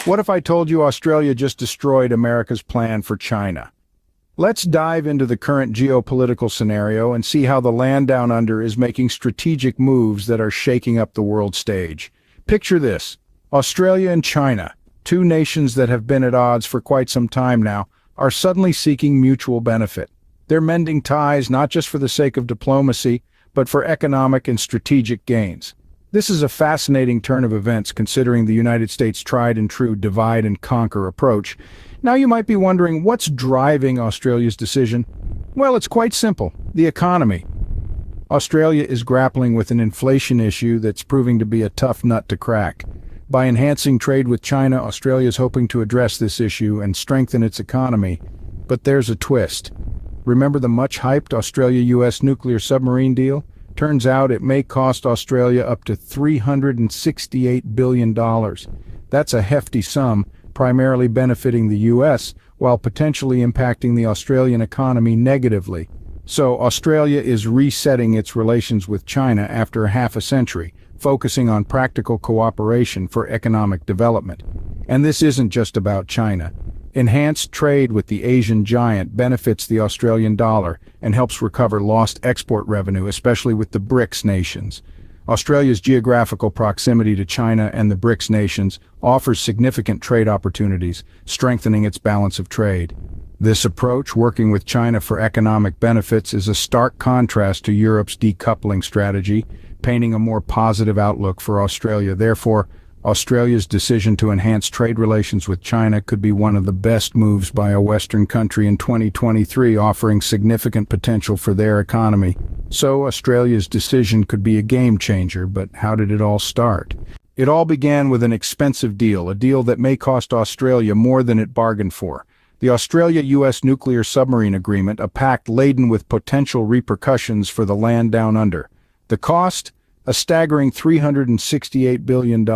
What if I told you Australia just destroyed America's plan for China? Let's dive into the current geopolitical scenario and see how the land down under is making strategic moves that are shaking up the world stage. Picture this: Australia and China, two nations that have been at odds for quite some time now, are suddenly seeking mutual benefit. They're mending ties not just for the sake of diplomacy, but for economic and strategic gains. This is a fascinating turn of events considering the United States' tried and true divide and conquer approach. Now you might be wondering, what's driving Australia's decision? Well, it's quite simple: the economy. Australia is grappling with an inflation issue that's proving to be a tough nut to crack. By enhancing trade with China, Australia is hoping to address this issue and strengthen its economy. But there's a twist. Remember the much-hyped Australia-US nuclear submarine deal? Turns out it may cost Australia up to $368 billion. That's a hefty sum, primarily benefiting the US, while potentially impacting the Australian economy negatively. So Australia is resetting its relations with China after half a century, focusing on practical cooperation for economic development. And this isn't just about China. Enhanced trade with the Asian giant benefits the Australian dollar and helps recover lost export revenue, especially with the BRICS nations. Australia's geographical proximity to China and the BRICS nations offers significant trade opportunities, strengthening its balance of trade. This approach, working with China for economic benefits, is a stark contrast to Europe's decoupling strategy, painting a more positive outlook for Australia. Therefore, Australia's decision to enhance trade relations with China could be one of the best moves by a Western country in 2023, offering significant potential for their economy. So Australia's decision could be a game changer, but how did it all start? It all began with an expensive deal, a deal that may cost Australia more than it bargained for. The Australia-US nuclear submarine agreement, a pact laden with potential repercussions for the land down under. The cost? A staggering $368 billion.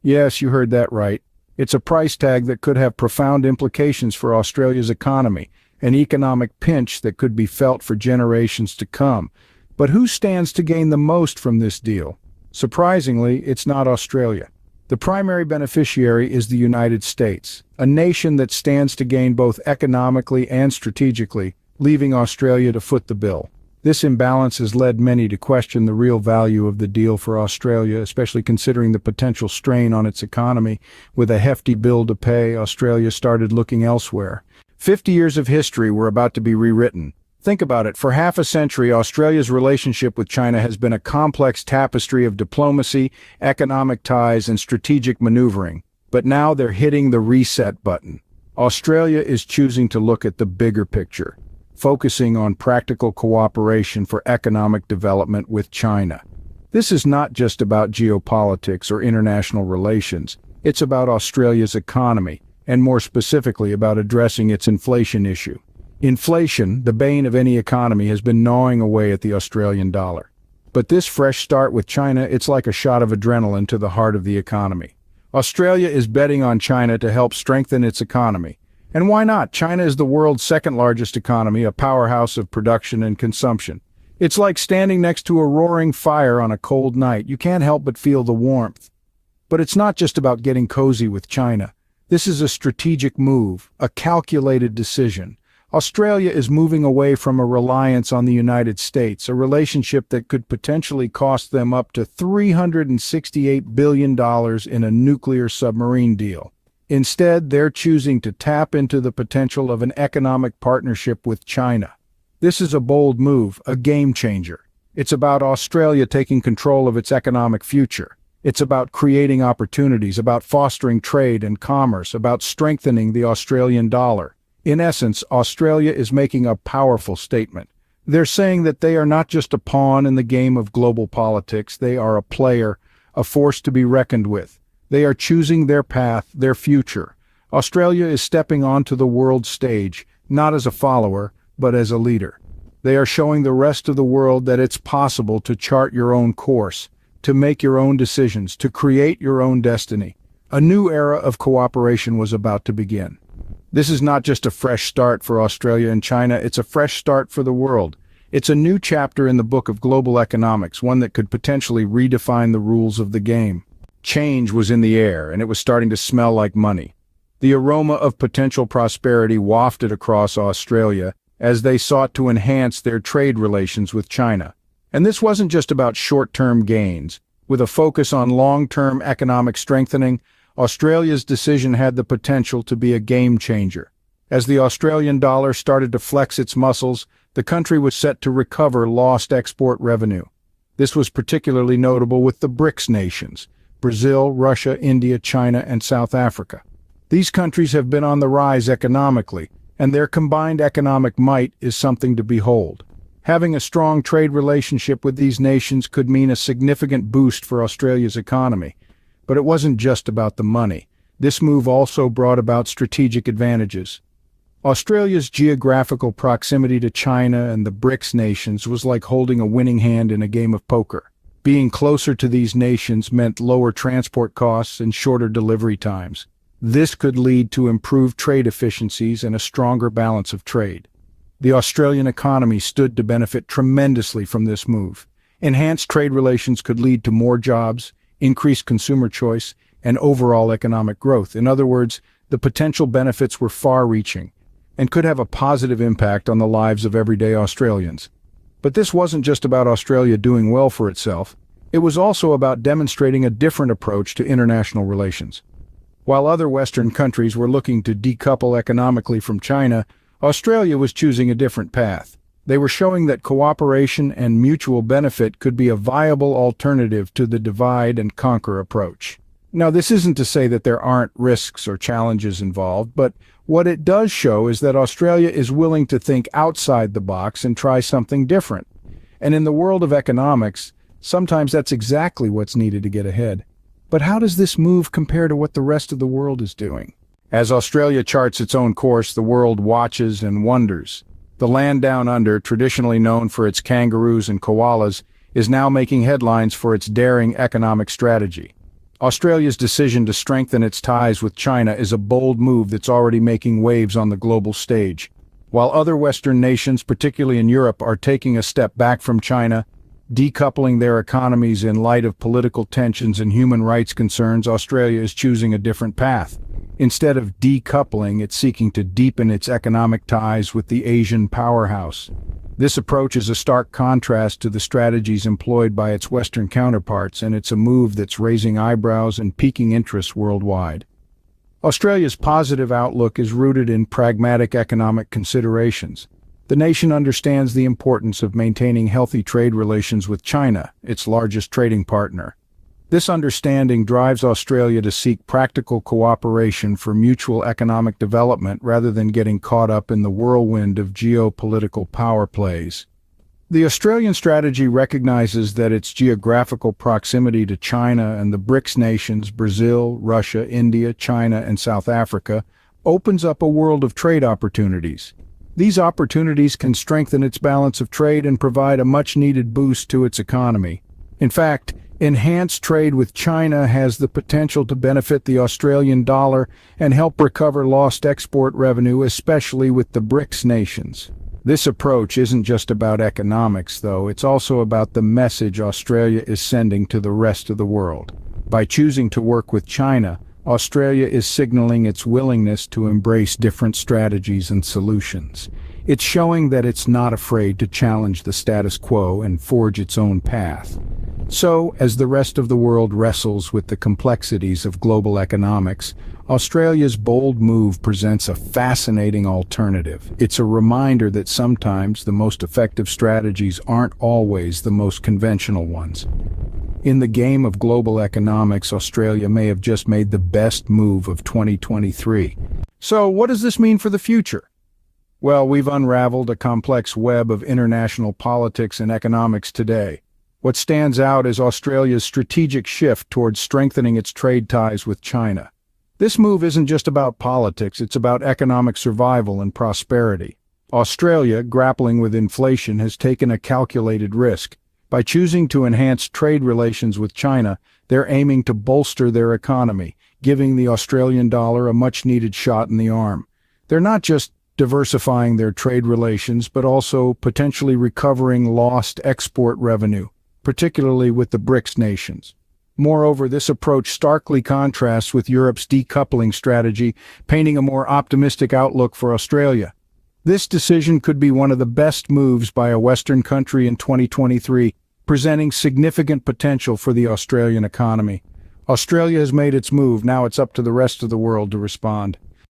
Yes, you heard that right. It's a price tag that could have profound implications for Australia's economy, an economic pinch that could be felt for generations to come. But who stands to gain the most from this deal? Surprisingly, it's not Australia. The primary beneficiary is the United States, a nation that stands to gain both economically and strategically, leaving Australia to foot the bill. This imbalance has led many to question the real value of the deal for Australia, especially considering the potential strain on its economy. With a hefty bill to pay, Australia started looking elsewhere. 50 years of history were about to be rewritten. Think about it. For half a century, Australia's relationship with China has been a complex tapestry of diplomacy, economic ties, and strategic maneuvering. But now they're hitting the reset button. Australia is choosing to look at the bigger picture, focusing on practical cooperation for economic development with China. This is not just about geopolitics or international relations. It's about Australia's economy, and more specifically about addressing its inflation issue. Inflation, the bane of any economy, has been gnawing away at the Australian dollar. But this fresh start with China, it's like a shot of adrenaline to the heart of the economy. Australia is betting on China to help strengthen its economy. And why not? China is the world's second-largest economy, a powerhouse of production and consumption. It's like standing next to a roaring fire on a cold night. You can't help but feel the warmth. But it's not just about getting cozy with China. This is a strategic move, a calculated decision. Australia is moving away from a reliance on the United States, a relationship that could potentially cost them up to $368 billion in a nuclear submarine deal. Instead, they're choosing to tap into the potential of an economic partnership with China. This is a bold move, a game changer. It's about Australia taking control of its economic future. It's about creating opportunities, about fostering trade and commerce, about strengthening the Australian dollar. In essence, Australia is making a powerful statement. They're saying that they are not just a pawn in the game of global politics, they are a player, a force to be reckoned with. They are choosing their path, their future. Australia is stepping onto the world stage, not as a follower, but as a leader. They are showing the rest of the world that it's possible to chart your own course, to make your own decisions, to create your own destiny. A new era of cooperation was about to begin. This is not just a fresh start for Australia and China, it's a fresh start for the world. It's a new chapter in the book of global economics, one that could potentially redefine the rules of the game. Change was in the air, and it was starting to smell like money. The aroma of potential prosperity wafted across Australia as they sought to enhance their trade relations with China. And this wasn't just about short-term gains. With a focus on long-term economic strengthening, Australia's decision had the potential to be a game changer. As the Australian dollar started to flex its muscles, the country was set to recover lost export revenue. This was particularly notable with the BRICS nations: Brazil, Russia, India, China, and South Africa. These countries have been on the rise economically, and their combined economic might is something to behold. Having a strong trade relationship with these nations could mean a significant boost for Australia's economy. But it wasn't just about the money. This move also brought about strategic advantages. Australia's geographical proximity to China and the BRICS nations was like holding a winning hand in a game of poker. Being closer to these nations meant lower transport costs and shorter delivery times. This could lead to improved trade efficiencies and a stronger balance of trade. The Australian economy stood to benefit tremendously from this move. Enhanced trade relations could lead to more jobs, increased consumer choice, and overall economic growth. In other words, the potential benefits were far-reaching and could have a positive impact on the lives of everyday Australians. But this wasn't just about Australia doing well for itself. It was also about demonstrating a different approach to international relations. While other Western countries were looking to decouple economically from China, Australia was choosing a different path. They were showing that cooperation and mutual benefit could be a viable alternative to the divide-and-conquer approach. Now, this isn't to say that there aren't risks or challenges involved, but what it does show is that Australia is willing to think outside the box and try something different. And in the world of economics, sometimes that's exactly what's needed to get ahead. But how does this move compare to what the rest of the world is doing? As Australia charts its own course, the world watches and wonders. The land down under, traditionally known for its kangaroos and koalas, is now making headlines for its daring economic strategy. Australia's decision to strengthen its ties with China is a bold move that's already making waves on the global stage. While other Western nations, particularly in Europe, are taking a step back from China, decoupling their economies in light of political tensions and human rights concerns, Australia is choosing a different path. Instead of decoupling, it's seeking to deepen its economic ties with the Asian powerhouse. This approach is a stark contrast to the strategies employed by its Western counterparts, and it's a move that's raising eyebrows and piquing interest worldwide. Australia's positive outlook is rooted in pragmatic economic considerations. The nation understands the importance of maintaining healthy trade relations with China, its largest trading partner. This understanding drives Australia to seek practical cooperation for mutual economic development rather than getting caught up in the whirlwind of geopolitical power plays. The Australian strategy recognizes that its geographical proximity to China and the BRICS nations, Brazil, Russia, India, China, and South Africa, opens up a world of trade opportunities. These opportunities can strengthen its balance of trade and provide a much-needed boost to its economy. In fact, enhanced trade with China has the potential to benefit the Australian dollar and help recover lost export revenue, especially with the BRICS nations. This approach isn't just about economics, though. It's also about the message Australia is sending to the rest of the world. By choosing to work with China, Australia is signaling its willingness to embrace different strategies and solutions. It's showing that it's not afraid to challenge the status quo and forge its own path. So, as the rest of the world wrestles with the complexities of global economics, Australia's bold move presents a fascinating alternative. It's a reminder that sometimes the most effective strategies aren't always the most conventional ones. In the game of global economics, Australia may have just made the best move of 2023. So, what does this mean for the future? Well, we've unraveled a complex web of international politics and economics today. What stands out is Australia's strategic shift towards strengthening its trade ties with China. This move isn't just about politics, it's about economic survival and prosperity. Australia, grappling with inflation, has taken a calculated risk. By choosing to enhance trade relations with China, they're aiming to bolster their economy, giving the Australian dollar a much-needed shot in the arm. They're not just diversifying their trade relations, but also potentially recovering lost export revenue, particularly with the BRICS nations. Moreover, this approach starkly contrasts with Europe's decoupling strategy, painting a more optimistic outlook for Australia. This decision could be one of the best moves by a Western country in 2023, presenting significant potential for the Australian economy. Australia has made its move, now it's up to the rest of the world to respond.